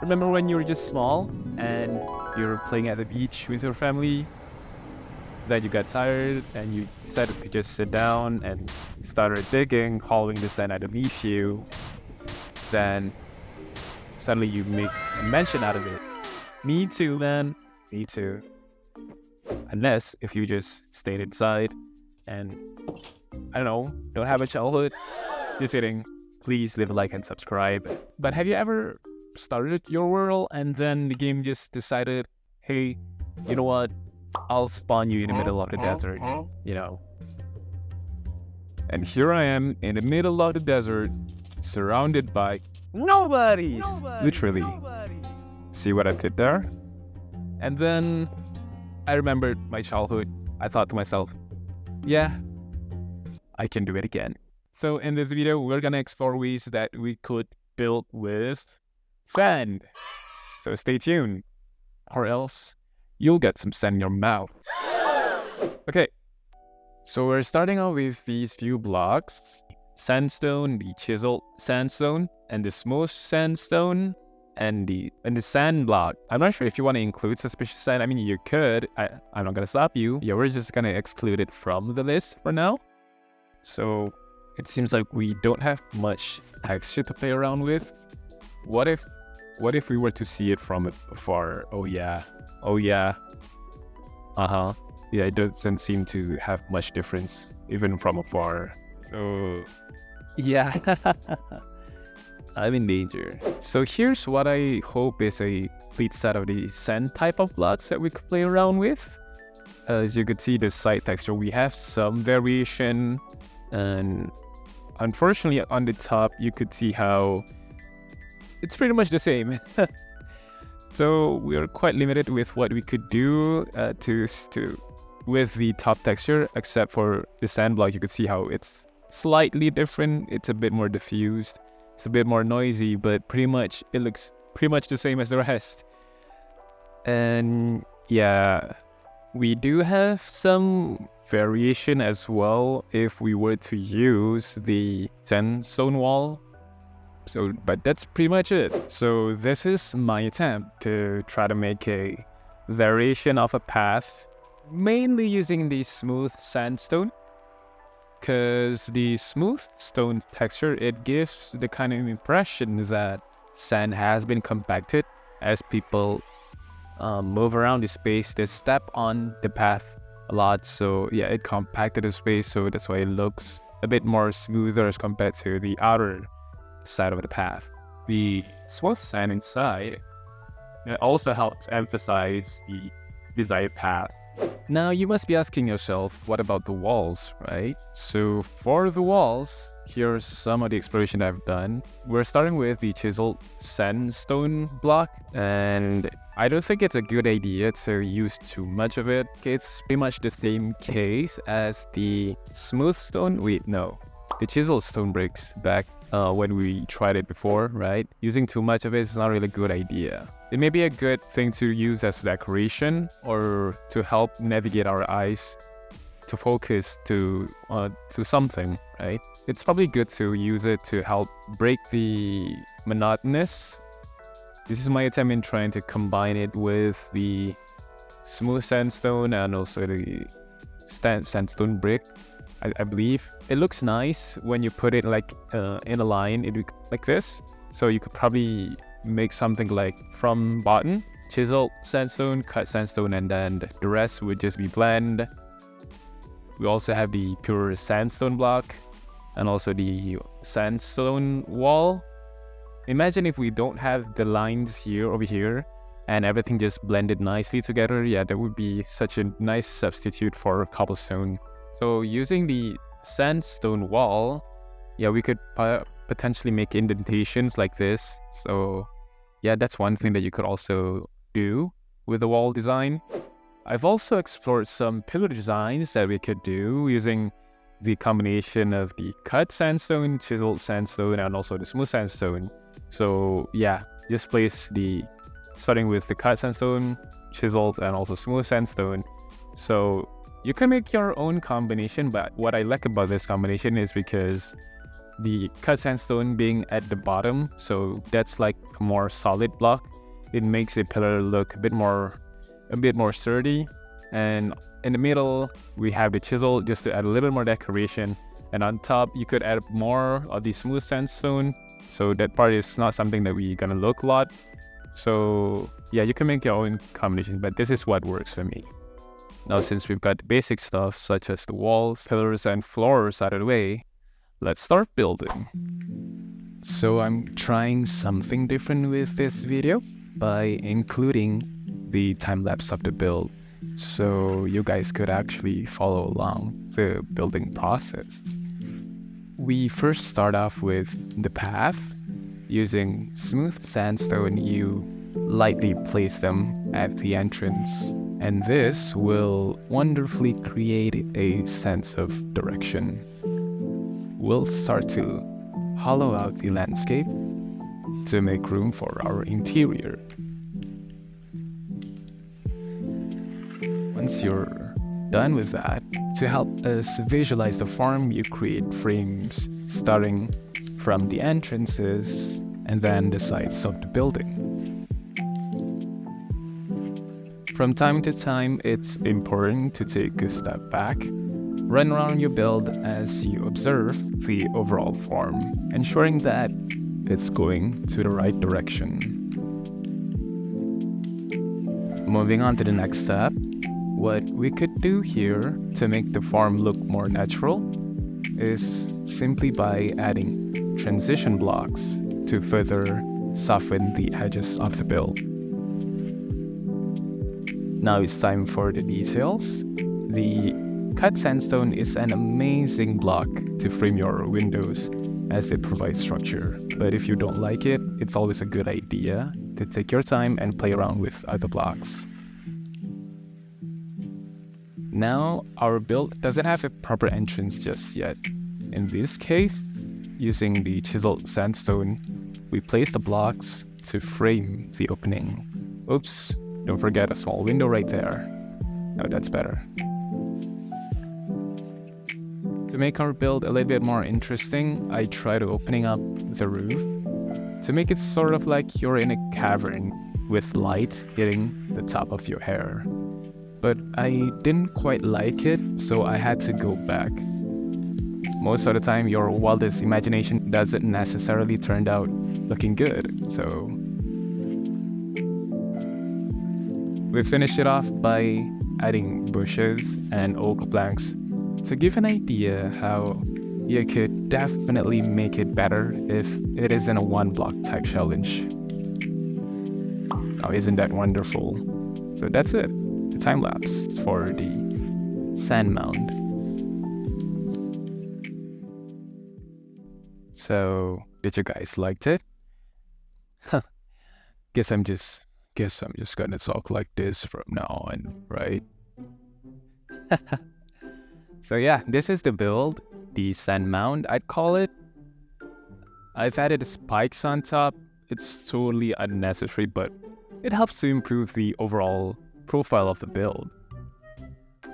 Remember when you were just small and you were playing at the beach with your family? Then you got tired and you decided to just sit down and started digging, hauling the sand underneath you. Then suddenly you make a mention out of it. Me too, man. Me too. Unless if you just stayed inside and, I don't know, don't have a childhood. Just kidding. Please leave a like and subscribe. But have you ever started your world and then the game just decided, hey, you know what? I'll spawn you in the middle of the desert, you know. And here I am in the middle of the desert, surrounded by nobodies. Literally. See what I did there? And then I remembered my childhood. I thought to myself, yeah, I can do it again. So in this video, we're gonna explore ways that we could build with sand. So stay tuned, or else you'll get some sand in your mouth. Okay, so we're starting out with these few blocks. Sandstone, the chiseled sandstone, and the smooth sandstone, and the sand block. I'm not sure if you want to include suspicious sand. I mean, you could. I'm not gonna stop you. Yeah, we're just gonna exclude it from the list for now. So it seems like we don't have much texture to play around with. What if we were to see it from afar? Oh yeah. Yeah, it doesn't seem to have much difference even from afar. So yeah. I'm in danger. So here's what I hope is a complete set of the sand type of blocks that we could play around with. As you could see, the side texture, we have some variation, and unfortunately on the top you could see how it's pretty much the same. So we are quite limited with what we could do with the top texture, except for the sand block. You could see how it's slightly different. It's a bit more diffused. It's a bit more noisy, but pretty much it looks pretty much the same as the rest. And yeah, we do have some variation as well if we were to use the sandstone wall. So, but that's pretty much it. So this is my attempt to try to make a variation of a path, mainly using the smooth sandstone. Because the smooth stone texture, it gives the kind of impression that sand has been compacted. As people move around the space, they step on the path a lot. So yeah, it compacted the space, so that's why it looks a bit more smoother as compared to the outer side of the path. The smooth sand inside, it also helps emphasize the desired path. Now you must be asking yourself, what about the walls, right? So for the walls, here's some of the exploration I've done. We're starting with the chiseled sandstone block, and I don't think it's a good idea to use too much of it. It's pretty much the same case as the smooth stone. Wait, no. The chiseled stone bricks back when we tried it before, right? Using too much of it is not really a good idea. It may be a good thing to use as decoration or to help navigate our eyes to focus to something, right? It's probably good to use it to help break the monotonous. This is my attempt in trying to combine it with the smooth sandstone and also the sandstone brick. I believe it looks nice when you put it like in a line, like this. So you could probably make something like from bottom, chiseled sandstone, cut sandstone, and then the rest would just be blend. We also have the pure sandstone block and also the sandstone wall. Imagine if we don't have the lines here over here and everything just blended nicely together. Yeah, that would be such a nice substitute for cobblestone. So using the sandstone wall, yeah, we could potentially make indentations like this. So yeah, that's one thing that you could also do with the wall design. I've also explored some pillar designs that we could do using the combination of the cut sandstone, chiseled sandstone, and also the smooth sandstone. So yeah, just place starting with the cut sandstone, chiseled, and also smooth sandstone. So you can make your own combination, but what I like about this combination is because the cut sandstone being at the bottom, so that's like a more solid block. It makes the pillar look a bit more sturdy. And in the middle, we have the chisel just to add a little more decoration. And on top, you could add more of the smooth sandstone. So that part is not something that we're gonna look a lot. So yeah, you can make your own combination, but this is what works for me. Now, since we've got the basic stuff such as the walls, pillars, and floors out of the way, let's start building. So I'm trying something different with this video by including the time lapse of the build, so you guys could actually follow along the building process. We first start off with the path. Using smooth sandstone, you lightly place them at the entrance, and this will wonderfully create a sense of direction. We'll start to hollow out the landscape to make room for our interior. Once you're done with that, to help us visualize the farm, you create frames starting from the entrances and then the sides of the building. From time to time, it's important to take a step back, run around your build as you observe the overall form, ensuring that it's going to the right direction. Moving on to the next step, what we could do here to make the form look more natural is simply by adding transition blocks to further soften the edges of the build. Now it's time for the details. The cut sandstone is an amazing block to frame your windows as it provides structure. But if you don't like it, it's always a good idea to take your time and play around with other blocks. Now, our build doesn't have a proper entrance just yet. In this case, using the chiseled sandstone, we place the blocks to frame the opening. Oops, don't forget a small window right there. Now that's better. To make our build a little bit more interesting, I tried opening up the roof to make it sort of like you're in a cavern with light hitting the top of your hair. But I didn't quite like it, so I had to go back. Most of the time, your wildest imagination doesn't necessarily turn out looking good, so we finished it off by adding bushes and oak planks to give an idea how you could definitely make it better if it isn't a one block type challenge. Now, isn't that wonderful? So that's it, the time lapse for the Sandmound. So, did you guys liked it? Guess I'm just gonna talk like this from now on, right? So yeah, this is the build, the Sandmound, I'd call it. I've added spikes on top. It's totally unnecessary, but it helps to improve the overall profile of the build.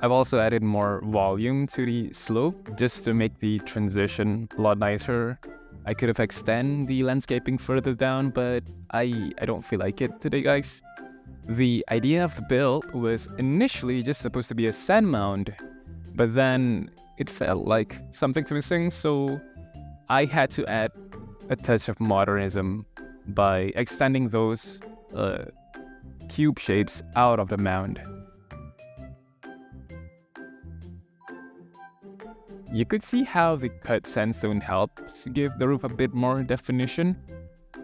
I've also added more volume to the slope just to make the transition a lot nicer. I could have extended the landscaping further down, but I don't feel like it today, guys. The idea of the build was initially just supposed to be a sand mound, but then it felt like something's missing, so I had to add a touch of modernism by extending those cube shapes out of the mound. You could see how the cut sandstone helps give the roof a bit more definition.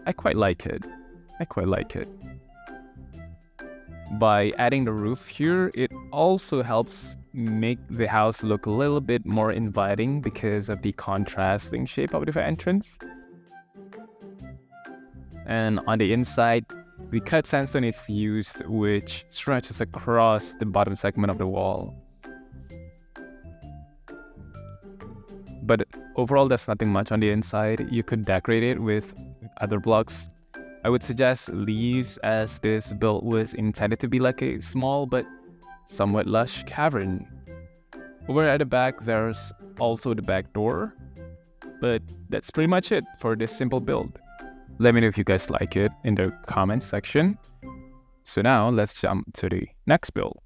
I quite like it. By adding the roof here, it also helps make the house look a little bit more inviting because of the contrasting shape of the entrance. And on the inside, the cut sandstone is used, which stretches across the bottom segment of the wall. But overall, there's nothing much on the inside. You could decorate it with other blocks. I would suggest leaves, as this build was intended to be like a small but somewhat lush cavern. Over at the back, there's also the back door. But that's pretty much it for this simple build. Let me know if you guys like it in the comment section. So now let's jump to the next build.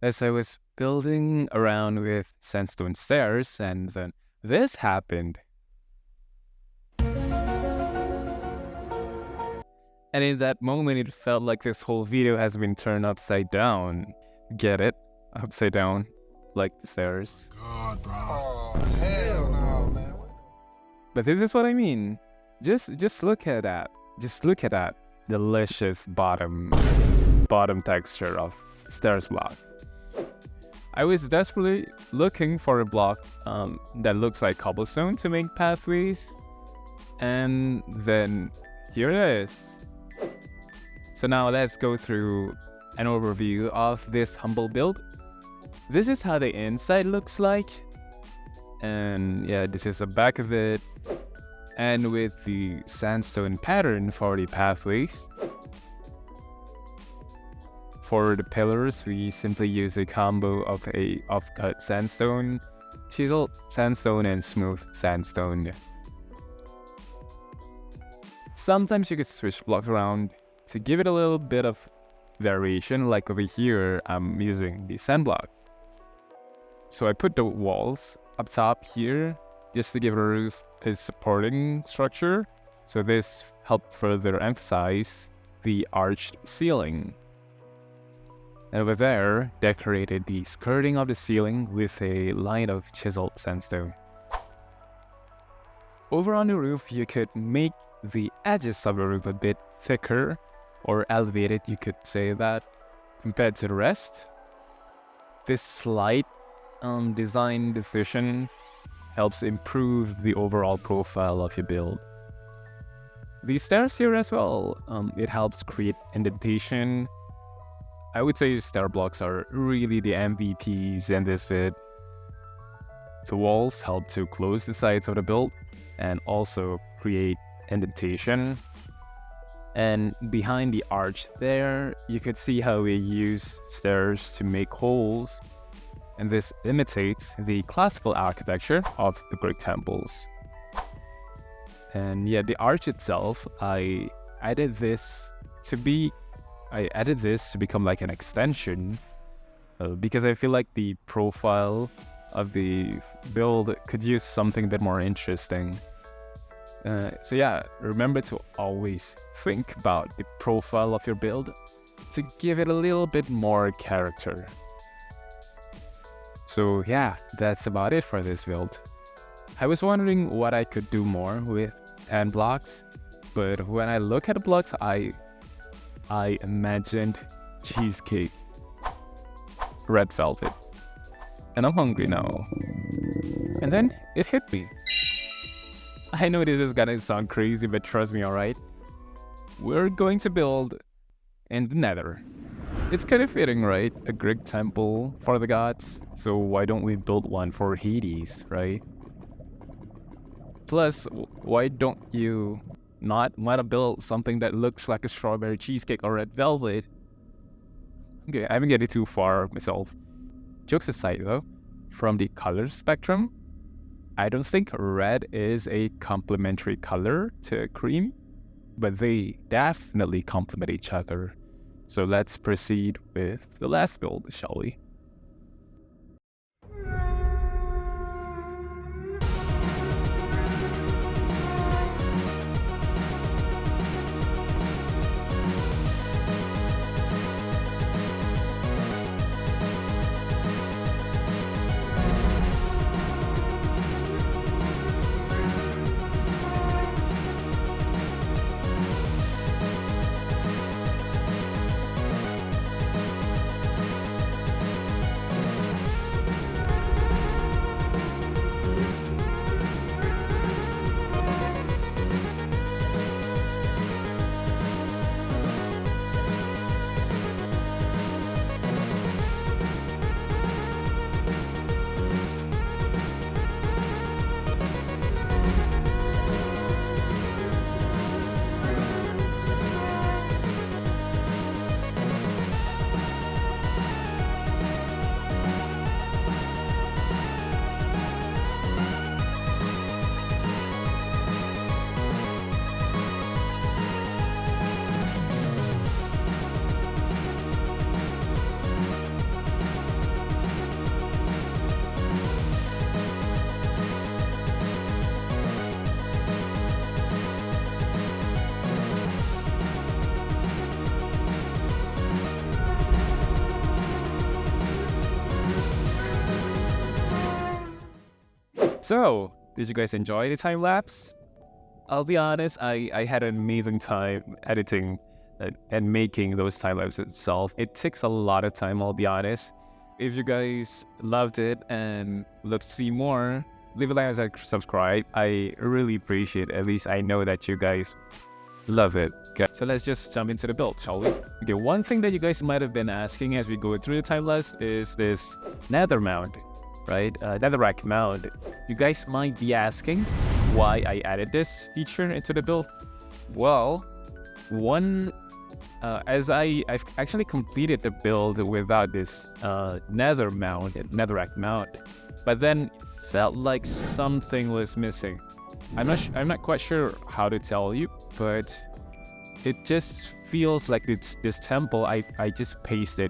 As I was building around with sandstone stairs, and then this happened. And in that moment, it felt like this whole video has been turned upside down. Get it? Upside down, like the stairs. God, bro. Oh, hell no, man. But this is what I mean. Just look at that. Just look at that delicious bottom texture of stairs block. I was desperately looking for a block that looks like cobblestone to make pathways, and then here it is. So now let's go through an overview of this humble build. This is how the inside looks like, and yeah, this is the back of it, and with the sandstone pattern for the pathways. For the pillars, we simply use a combo of a off-cut sandstone, chiseled sandstone, and smooth sandstone. Sometimes you could switch blocks around to give it a little bit of variation, like over here, I'm using the sand block. So I put the walls up top here, just to give the roof a supporting structure, so this helped further emphasize the arched ceiling. And over there, decorated the skirting of the ceiling with a line of chiseled sandstone. Over on the roof, you could make the edges of the roof a bit thicker, or elevated, you could say that, compared to the rest. This slight design decision helps improve the overall profile of your build. The stairs here as well, it helps create indentation. I would say stair blocks are really the MVPs in this vid. The walls help to close the sides of the build and also create indentation. And behind the arch there, you could see how we use stairs to make holes, and this imitates the classical architecture of the Greek temples. And yeah, the arch itself, I added this to become like an extension because I feel like the profile of the build could use something a bit more interesting. So yeah, remember to always think about the profile of your build to give it a little bit more character. So yeah, that's about it for this build. I was wondering what I could do more with 10 blocks, but when I look at the blocks, I imagined cheesecake, red velvet, and I'm hungry now. And then it hit me. I know this is gonna sound crazy, but trust me, alright? We're going to build in the Nether. It's kind of fitting, right? A Greek temple for the gods, so why don't we build one for Hades, right? Plus, why don't you not want to build something that looks like a strawberry cheesecake or red velvet. Okay, I haven't getting too far myself. Jokes aside though, from the color spectrum, I don't think red is a complementary color to cream, but they definitely complement each other. So let's proceed with the last build, shall we? So, did you guys enjoy the time lapse? I'll be honest, I had an amazing time editing and making those time lapses itself. It takes a lot of time, I'll be honest. If you guys loved it and let's see more, leave a like and subscribe. I really appreciate it. At least I know that you guys love it. Okay, so let's just jump into the build, shall we? Okay, one thing that you guys might have been asking as we go through the time lapse is this nether mound, right? Netherrack mound. You guys might be asking why I added this feature into the build. Well, as I've actually completed the build without this netherrack mound, but then felt like something was missing. I'm not quite sure how to tell you, but it just feels like this temple I just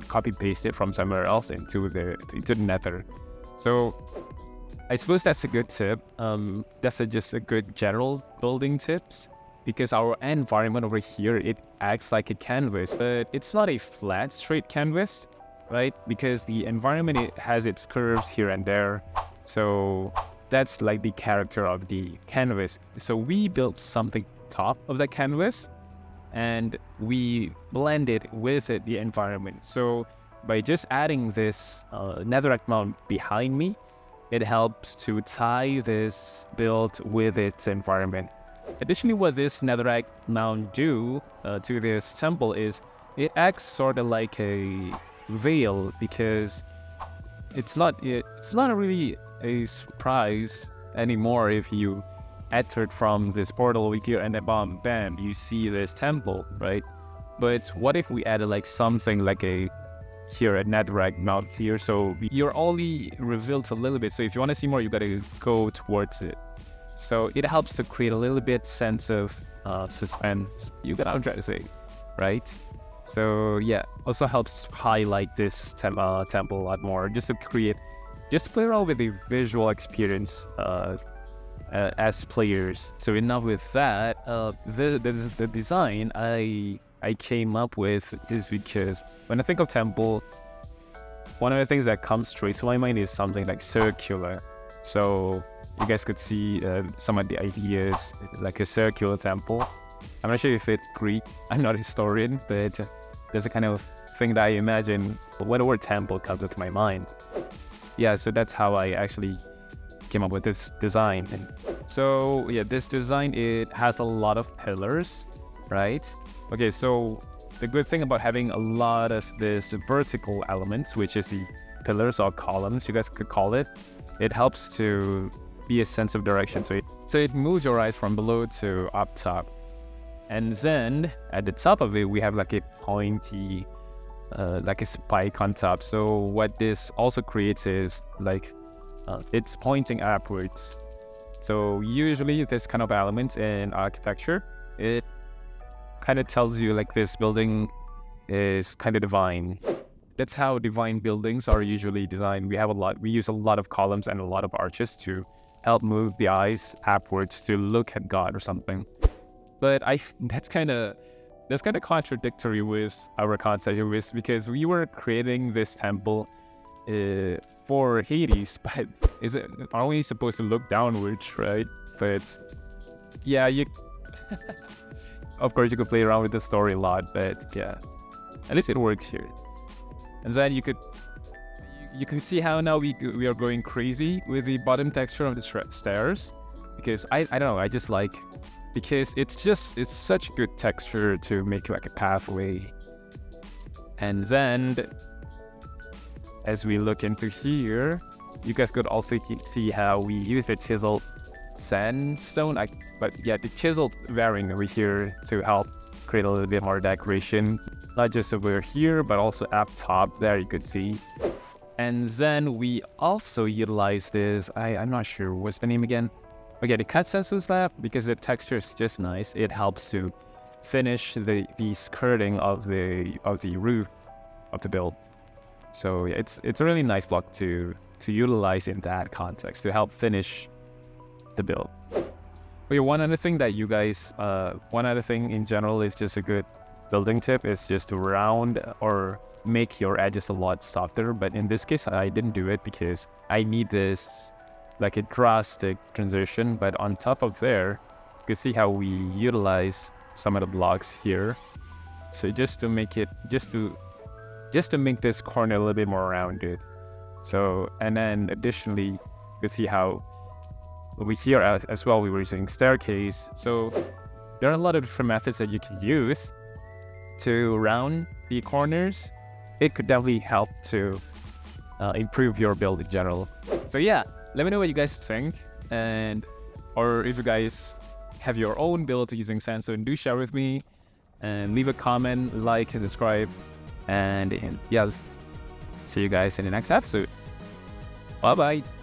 copy pasted from somewhere else into the nether. So I suppose that's a good tip. That's just a good general building tips, because our environment over here, it acts like a canvas, but it's not a flat, straight canvas, right? Because the environment, it has its curves here and there. So that's like the character of the canvas. So we built something top of the canvas and we blended with it, the environment. So by just adding this netherrack mound behind me, it helps to tie this build with its environment. Additionally, what this netherrack mound do to this temple is it acts sort of like a veil, because it's not really a surprise anymore if you entered from this portal over here and then bam, you see this temple, right? But what if we added like something like a netherrack mound here, so you're only revealed a little bit, so if you want to see more, you gotta go towards it. So it helps to create a little bit sense of suspense. You get what I'm trying to say, right? So yeah, also helps highlight this temple a lot more, just to play around with the visual experience as players. So enough with that. The design I came up with is because when I think of temple, one of the things that comes straight to my mind is something like circular. So you guys could see some of the ideas, like a circular temple. I'm not sure if it's Greek. I'm not a historian, but there's a kind of thing that I imagine when the word temple comes into my mind. Yeah, so that's how I actually came up with this design. And so yeah, this design, it has a lot of pillars, right? Okay, so the good thing about having a lot of this vertical elements, which is the pillars or columns, you guys could call it, it helps to be a sense of direction. So it moves your eyes from below to up top. And then at the top of it, we have like a pointy, like a spike on top. So what this also creates is like it's pointing upwards. So usually this kind of element in architecture, it kind of tells you like this building is kind of divine. That's how divine buildings are usually designed. We use a lot of columns and a lot of arches to help move the eyes upwards to look at God or something. But that's kind of contradictory with our concept here, because we were creating this temple for Hades, but are we supposed to look downwards, right? But yeah, of course you could play around with the story a lot, but yeah, at least it works here. And then you could see how now we are going crazy with the bottom texture of the stairs, because I don't know, I just like, because it's such good texture to make like a pathway. And then as we look into here, you guys could also see how we use the chiseled sandstone. But yeah, the chiseled varying over here to help create a little bit more decoration, not just over here, but also up top there, you could see. And then we also utilize this, I'm not sure, what's the name again? Okay, the cut stencil slab, because the texture is just nice. It helps to finish the skirting of the roof of the build. So it's a really nice block to utilize in that context to help finish the build. But yeah, one other thing in general is just a good building tip is just to round or make your edges a lot softer. But in this case, I didn't do it because I need this like a drastic transition. But on top of there, you can see how we utilize some of the blocks here. So just to make this corner a little bit more rounded. So, and then additionally, you can see how over here as well, we were using staircase. So there are a lot of different methods that you can use to round the corners. It could definitely help to improve your build in general. So yeah, let me know what you guys think, or if you guys have your own build using sandstone, do share with me, and leave a comment, like, and subscribe, and yeah, see you guys in the next episode. Bye bye.